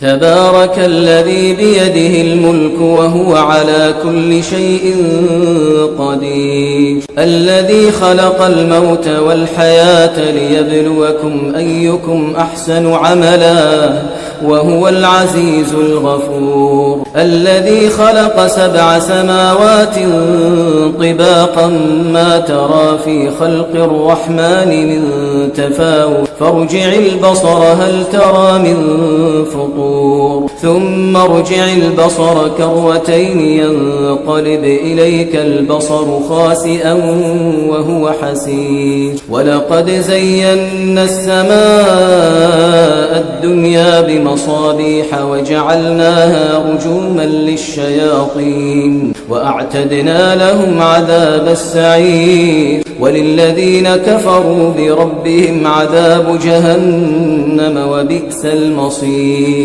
تبارك الذي بيده الملك وهو على كل شيء قدير الذي خلق الموت والحياة ليبلوكم أيكم أحسن عملا وهو العزيز الغفور الذي خلق 7 سماوات طباقا ما ترى في خلق الرحمن من تفاوت فارجع البصر هل ترى من فطور ثم ارجع البصر كرتين ينقلب إليك البصر خاسئا وهو حسير ولقد زينا السماء الدنيا بمصابيح وجعلناها رجوما للشياطين وأعتدنا لهم عذاب السعير وللذين كفروا بربهم عذاب جهنم وبئس المصير.